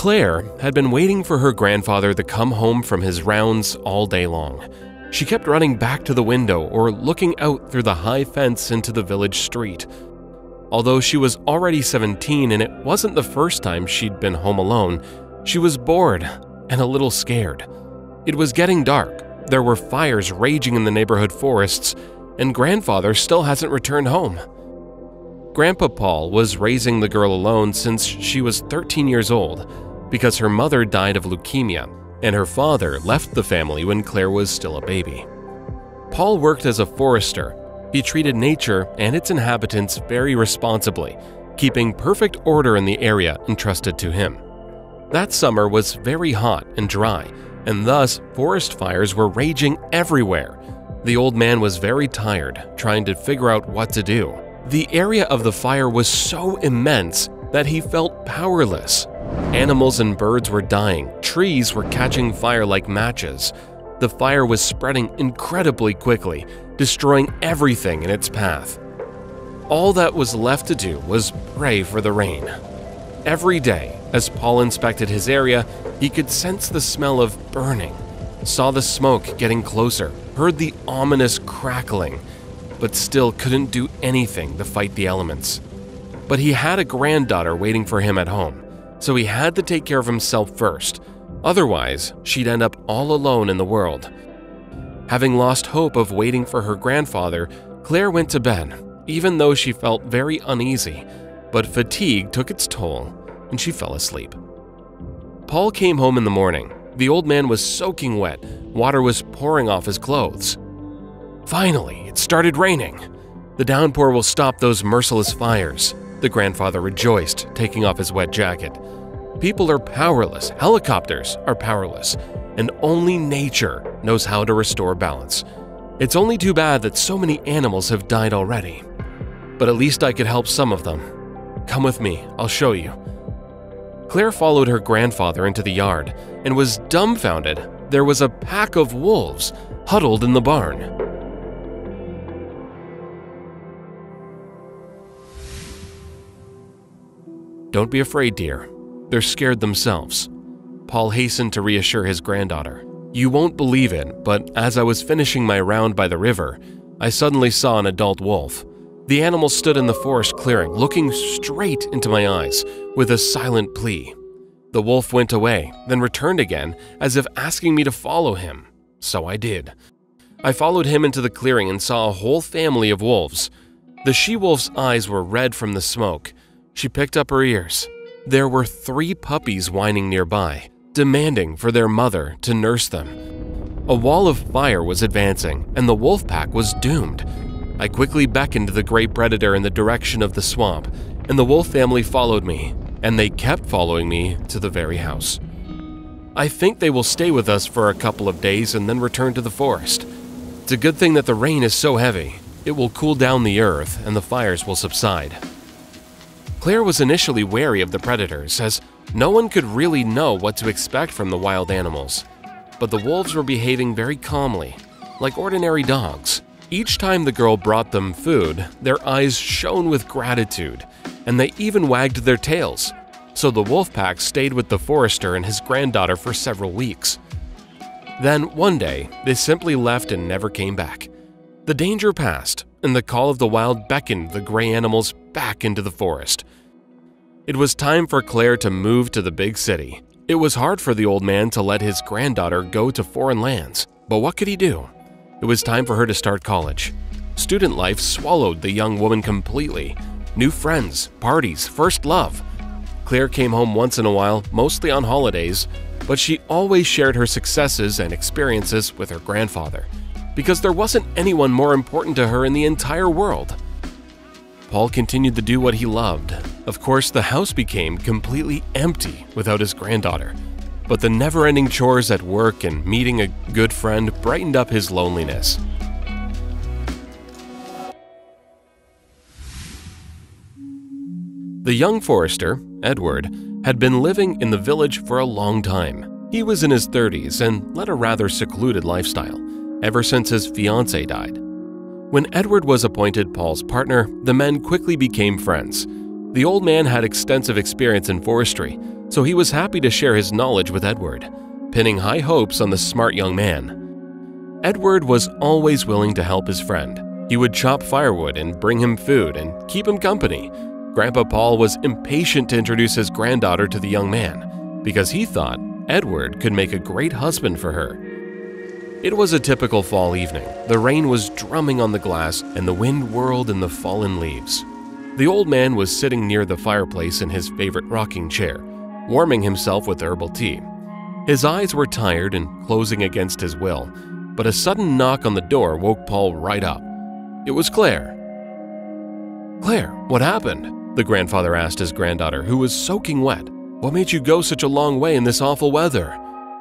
Claire had been waiting for her grandfather to come home from his rounds all day long. She kept running back to the window or looking out through the high fence into the village street. Although she was already 17 and it wasn't the first time she'd been home alone, she was bored and a little scared. It was getting dark, there were fires raging in the neighborhood forests, and grandfather still hasn't returned home. Grandpa Paul was raising the girl alone since she was 13 years old because her mother died of leukemia and her father left the family when Claire was still a baby. Paul worked as a forester. He treated nature and its inhabitants very responsibly, keeping perfect order in the area entrusted to him. That summer was very hot and dry, and thus forest fires were raging everywhere. The old man was very tired, trying to figure out what to do. The area of the fire was so immense that he felt powerless. Animals and birds were dying, trees were catching fire like matches. The fire was spreading incredibly quickly, destroying everything in its path. All that was left to do was pray for the rain. Every day, as Paul inspected his area, he could sense the smell of burning, saw the smoke getting closer, heard the ominous crackling, but still couldn't do anything to fight the elements. But he had a granddaughter waiting for him at home, so he had to take care of himself first. Otherwise, she'd end up all alone in the world. Having lost hope of waiting for her grandfather, Claire went to bed, even though she felt very uneasy, but fatigue took its toll and she fell asleep. Paul came home in the morning. The old man was soaking wet, water was pouring off his clothes. Finally, it started raining. The downpour will stop those merciless fires, the grandfather rejoiced, taking off his wet jacket. People are powerless, helicopters are powerless, and only nature knows how to restore balance. It's only too bad that so many animals have died already. But at least I could help some of them. Come with me, I'll show you. Claire followed her grandfather into the yard and was dumbfounded. There was a pack of wolves huddled in the barn. Don't be afraid, dear. They're scared themselves. Paul hastened to reassure his granddaughter. You won't believe it, but as I was finishing my round by the river, I suddenly saw an adult wolf. The animal stood in the forest clearing, looking straight into my eyes with a silent plea. The wolf went away, then returned again, as if asking me to follow him. So I did. I followed him into the clearing and saw a whole family of wolves. The she-wolf's eyes were red from the smoke. She picked up her ears. There were 3 puppies whining nearby, demanding for their mother to nurse them. A wall of fire was advancing, and the wolf pack was doomed. I quickly beckoned the great predator in the direction of the swamp, and the wolf family followed me, and they kept following me to the very house. I think they will stay with us for a couple of days and then return to the forest. It's a good thing that the rain is so heavy. It will cool down the earth, and the fires will subside. Claire was initially wary of the predators, as no one could really know what to expect from the wild animals. But the wolves were behaving very calmly, like ordinary dogs. Each time the girl brought them food, their eyes shone with gratitude, and they even wagged their tails. So the wolf pack stayed with the forester and his granddaughter for several weeks. Then, one day, they simply left and never came back. The danger passed, and the call of the wild beckoned the gray animals back into the forest. It was time for Claire to move to the big city. It was hard for the old man to let his granddaughter go to foreign lands, but what could he do? It was time for her to start college. Student life swallowed the young woman completely. New friends, parties, first love. Claire came home once in a while, mostly on holidays, but she always shared her successes and experiences with her grandfather, because there wasn't anyone more important to her in the entire world. Paul continued to do what he loved. Of course, the house became completely empty without his granddaughter, but the never-ending chores at work and meeting a good friend brightened up his loneliness. The young forester, Edward, had been living in the village for a long time. He was in his 30s and led a rather secluded lifestyle, ever since his fiancée died. When Edward was appointed Paul's partner, the men quickly became friends. The old man had extensive experience in forestry, so he was happy to share his knowledge with Edward, pinning high hopes on the smart young man. Edward was always willing to help his friend. He would chop firewood and bring him food and keep him company. Grandpa Paul was impatient to introduce his granddaughter to the young man because he thought Edward could make a great husband for her. It was a typical fall evening. The rain was drumming on the glass and the wind whirled in the fallen leaves. The old man was sitting near the fireplace in his favorite rocking chair, warming himself with herbal tea. His eyes were tired and closing against his will, but a sudden knock on the door woke Paul right up. It was Claire. "Claire, what happened?" the grandfather asked his granddaughter, who was soaking wet. "What made you go such a long way in this awful weather?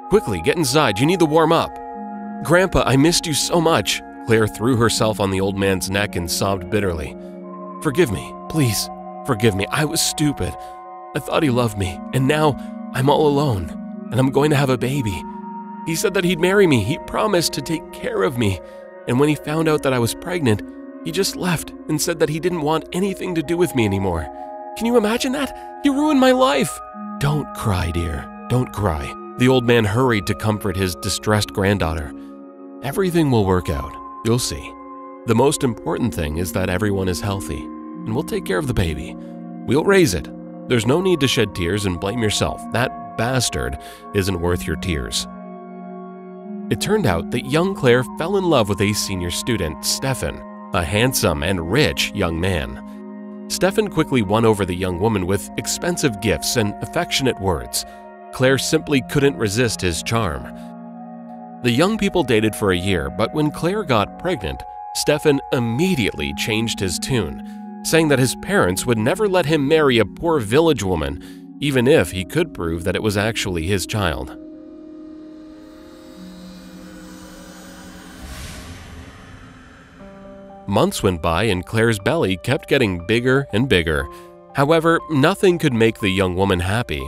Quickly, get inside, you need to warm up." "Grandpa, I missed you so much." Claire threw herself on the old man's neck and sobbed bitterly. "Forgive me, please, forgive me. I was stupid. I thought he loved me, and now I'm all alone, and I'm going to have a baby. He said that he'd marry me. He promised to take care of me. And when he found out that I was pregnant, he just left and said that he didn't want anything to do with me anymore. Can you imagine that? He ruined my life." "Don't cry, dear. Don't cry." The old man hurried to comfort his distressed granddaughter. "Everything will work out. You'll see. The most important thing is that everyone is healthy, and we'll take care of the baby. We'll raise it. There's no need to shed tears and blame yourself. That bastard isn't worth your tears." It turned out that young Claire fell in love with a senior student, Stefan, a handsome and rich young man. Stefan quickly won over the young woman with expensive gifts and affectionate words. Claire simply couldn't resist his charm. The young people dated for a year, but when Claire got pregnant, Stefan immediately changed his tune, saying that his parents would never let him marry a poor village woman, even if he could prove that it was actually his child. Months went by and Claire's belly kept getting bigger and bigger. However, nothing could make the young woman happy.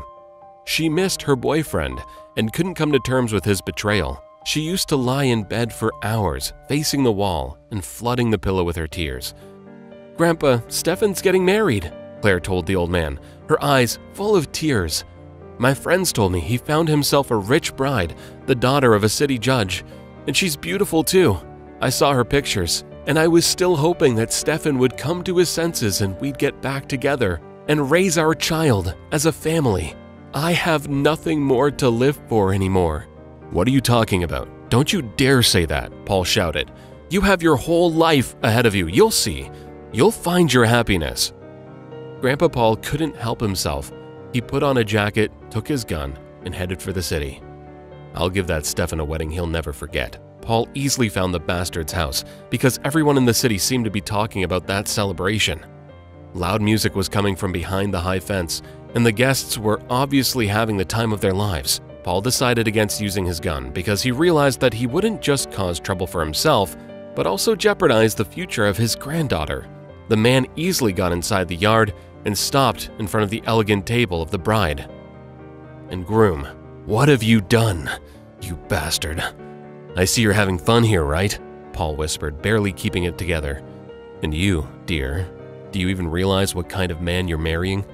She missed her boyfriend and couldn't come to terms with his betrayal. She used to lie in bed for hours, facing the wall and flooding the pillow with her tears. "Grandpa, Stefan's getting married," Claire told the old man, her eyes full of tears. "My friends told me he found himself a rich bride, the daughter of a city judge, and she's beautiful too. I saw her pictures, and I was still hoping that Stefan would come to his senses and we'd get back together and raise our child as a family. I have nothing more to live for anymore." "What are you talking about? Don't you dare say that," Paul shouted. "You have your whole life ahead of you. You'll see. You'll find your happiness." Grandpa Paul couldn't help himself. He put on a jacket, took his gun, and headed for the city. "I'll give that Stefan a wedding he'll never forget." Paul easily found the bastard's house because everyone in the city seemed to be talking about that celebration. Loud music was coming from behind the high fence, and the guests were obviously having the time of their lives. Paul decided against using his gun because he realized that he wouldn't just cause trouble for himself, but also jeopardize the future of his granddaughter. The man easily got inside the yard and stopped in front of the elegant table of the bride and groom. "What have you done, you bastard? I see you're having fun here, right?" Paul whispered, barely keeping it together. "And you, dear, do you even realize what kind of man you're marrying?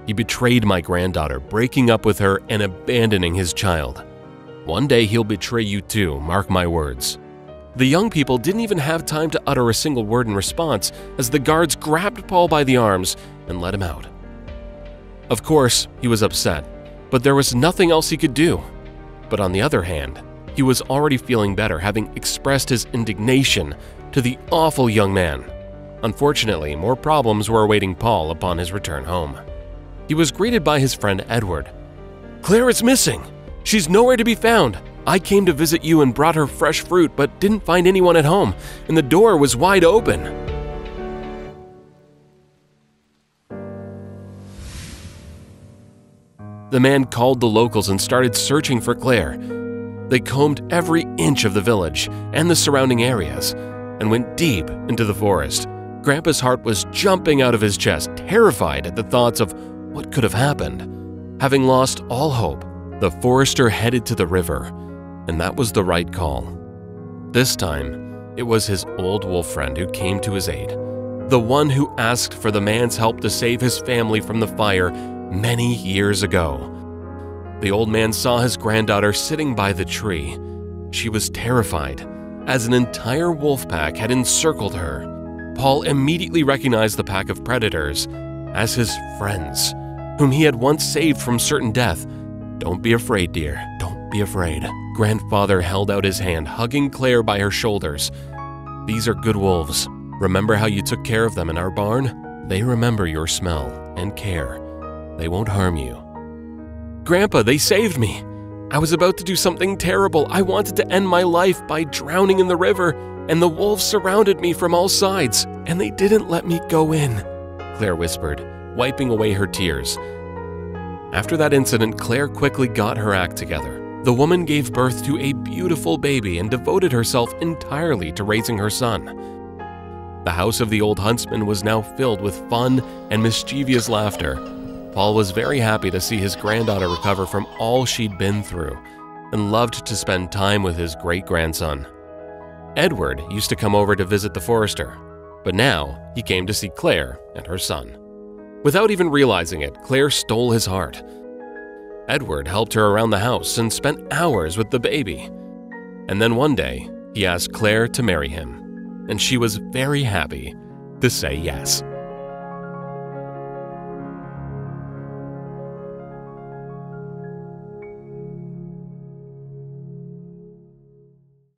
He betrayed my granddaughter, breaking up with her and abandoning his child. One day he'll betray you too, mark my words." The young people didn't even have time to utter a single word in response as the guards grabbed Paul by the arms and let him out. Of course, he was upset, but there was nothing else he could do. But on the other hand, he was already feeling better, having expressed his indignation to the awful young man. Unfortunately, more problems were awaiting Paul upon his return home. He was greeted by his friend Edward. "Claire is missing. She's nowhere to be found. I came to visit you and brought her fresh fruit, but didn't find anyone at home, and the door was wide open." The man called the locals and started searching for Claire. They combed every inch of the village and the surrounding areas and went deep into the forest. Grandpa's heart was jumping out of his chest, terrified at the thoughts of what could have happened. Having lost all hope, the forester headed to the river, and that was the right call. This time, it was his old wolf friend who came to his aid, the one who asked for the man's help to save his family from the fire many years ago. The old man saw his granddaughter sitting by the tree. She was terrified, as an entire wolf pack had encircled her. Paul immediately recognized the pack of predators as his friends, whom he had once saved from certain death. "Don't be afraid, dear. Don't be afraid." Grandfather held out his hand, hugging Claire by her shoulders. "These are good wolves. Remember how you took care of them in our barn? They remember your smell and care. They won't harm you." "Grandpa, they saved me. I was about to do something terrible. I wanted to end my life by drowning in the river, and the wolves surrounded me from all sides, and they didn't let me go in," Claire whispered, wiping away her tears. After that incident, Claire quickly got her act together. The woman gave birth to a beautiful baby and devoted herself entirely to raising her son. The house of the old huntsman was now filled with fun and mischievous laughter. Paul was very happy to see his granddaughter recover from all she'd been through, and loved to spend time with his great-grandson. Edward used to come over to visit the forester, but now he came to see Claire and her son. Without even realizing it, Claire stole his heart. Edward helped her around the house and spent hours with the baby. And then one day, he asked Claire to marry him, and she was very happy to say yes.